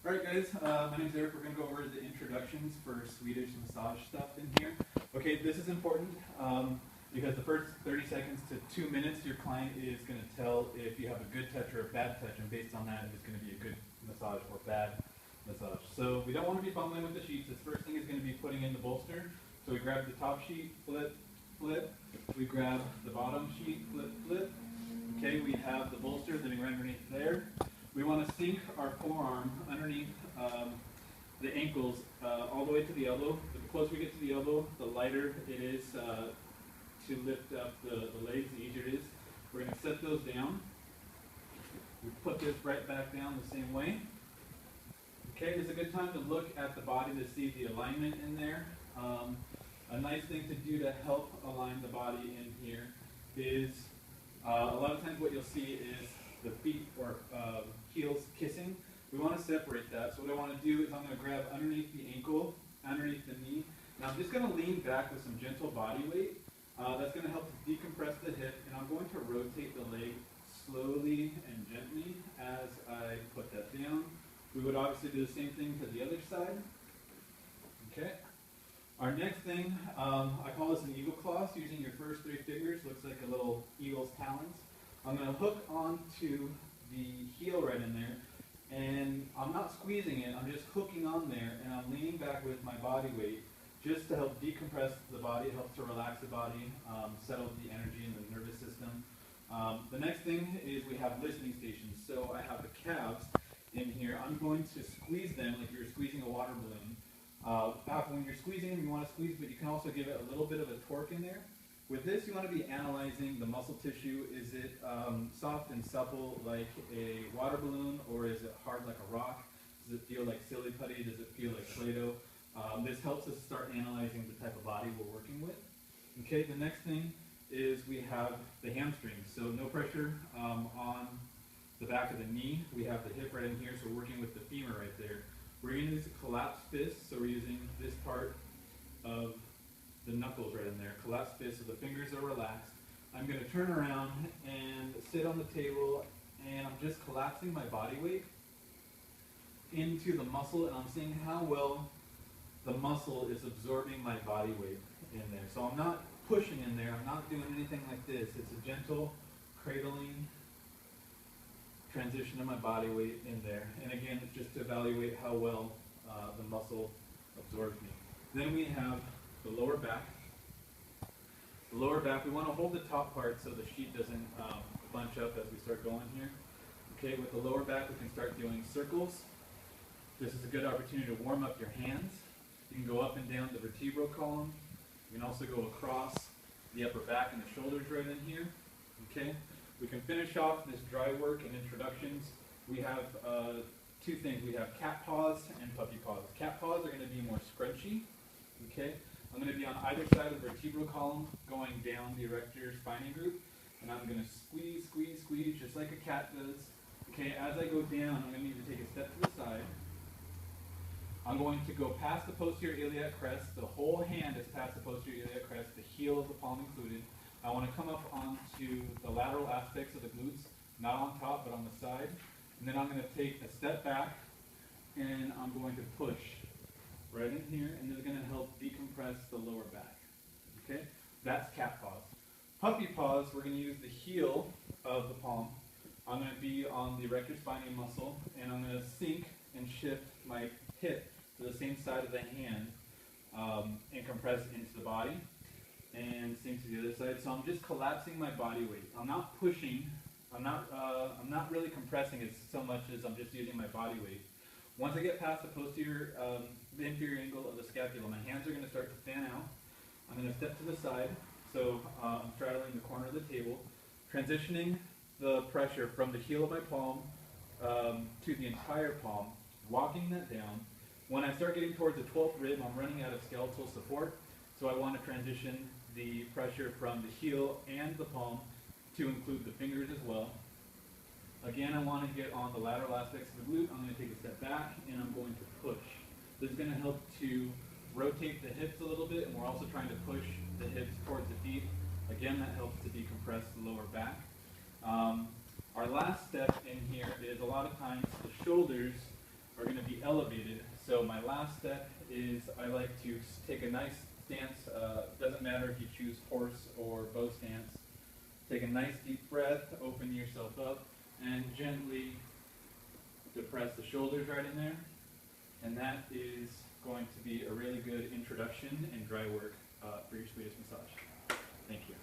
Alright guys, my name's Eric. We're going to go over the introductions for Swedish massage stuff in here. Okay, this is important because the first 30 seconds to 2 minutes your client is going to tell if you have a good touch or a bad touch, and based on that it's going to be a good massage or bad massage. So we don't want to be fumbling with the sheets. This first thing is going to be putting in the bolster. So we grab the top sheet, flip, flip. We grab the bottom sheet, flip, flip. Okay, we have the bolster sitting right underneath there. We want to sink our forearm underneath the ankles all the way to the elbow. The closer we get to the elbow, the lighter it is to lift up the legs, the easier it is. We're going to set those down. We put this right back down the same way. Okay, this is a good time to look at the body to see the alignment in there. A nice thing to do to help align the body in here is a lot of times what you'll see is the feet or heels kissing. We want to separate that. So what I want to do is I'm going to grab underneath the ankle, underneath the knee. Now I'm just going to lean back with some gentle body weight. That's going to help to decompress the hip, and I'm going to rotate the leg slowly and gently as I put that down. We would obviously do the same thing to the other side. Okay. Our next thing, I call this an eagle claw. So using your first 3 fingers, looks like a little eagle's talons. I'm going to hook onto the heel right in there, and I'm not squeezing it, I'm just hooking on there, and I'm leaning back with my body weight just to help decompress the body. It helps to relax the body, settle the energy in the nervous system. The next thing is we have listening stations. So I have the calves in here. I'm going to squeeze them like you're squeezing a water balloon. When you're squeezing them, you want to squeeze, but you can also give it a little bit of a torque in there. With this, you want to be analyzing the muscle tissue. Is it soft and supple like a water balloon, or is it hard like a rock? Does it feel like silly putty? Does it feel like Play-Doh? This helps us start analyzing the type of body we're working with. Okay, the next thing is we have the hamstrings. So no pressure on the back of the knee. We have the hip right in here, so we're working with the femur right there. We're going to use a collapsed fist, so we're using this part of the knuckles right in there, collapsed fist, so the fingers are relaxed. I'm going to turn around and sit on the table, and I'm just collapsing my body weight into the muscle, and I'm seeing how well the muscle is absorbing my body weight in there. So I'm not pushing in there, I'm not doing anything like this. It's a gentle cradling transition of my body weight in there. And again, it's just to evaluate how well the muscle absorbs me. Then we have the lower back. The lower back, we want to hold the top part so the sheet doesn't bunch up as we start going here. Okay, with the lower back we can start doing circles. This is a good opportunity to warm up your hands. You can go up and down the vertebral column. You can also go across the upper back and the shoulders right in here. Okay, we can finish off this dry work and introductions. We have 2 things. We have cat paws and puppy paws. Cat paws are going to be more scrunchy. Okay, I'm going to be on either side of the vertebral column going down the erector spinae group, and I'm going to squeeze, squeeze, squeeze just like a cat does. Okay, as I go down, I'm going to need to take a step to the side. I'm going to go past the posterior iliac crest. The whole hand is past the posterior iliac crest, the heel of the palm included. I want to come up onto the lateral aspects of the glutes, not on top, but on the side. And then I'm going to take a step back, and I'm going to push right in here, and this is going to help decompress the lower back. Okay, that's cat paws. Puppy paws, we're going to use the heel of the palm. I'm going to be on the erector spinae muscle, and I'm going to sink and shift my hip to the same side of the hand and compress into the body, and sink to the other side. So I'm just collapsing my body weight. I'm not pushing. I'm not really compressing as so much as I'm just using my body weight. Once I get past the posterior, the inferior angle of the scapula, my hands are going to start to fan out. I'm going to step to the side, so I'm straddling the corner of the table, transitioning the pressure from the heel of my palm to the entire palm, walking that down. When I start getting towards the 12th rib, I'm running out of skeletal support, so I want to transition the pressure from the heel and the palm to include the fingers as well. Again, I want to get on the lateral aspects of the glute. I'm going to take a step back, and I'm going to push. This is going to help to rotate the hips a little bit, and we're also trying to push the hips towards the feet. Again, that helps to decompress the lower back. Our last step in here is a lot of times the shoulders we're going to be elevated. So my last step is I like to take a nice stance. Doesn't matter if you choose horse or bow stance. Take a nice deep breath, open yourself up, and gently depress the shoulders right in there. And that is going to be a really good introduction and dry work for your Swedish massage. Thank you.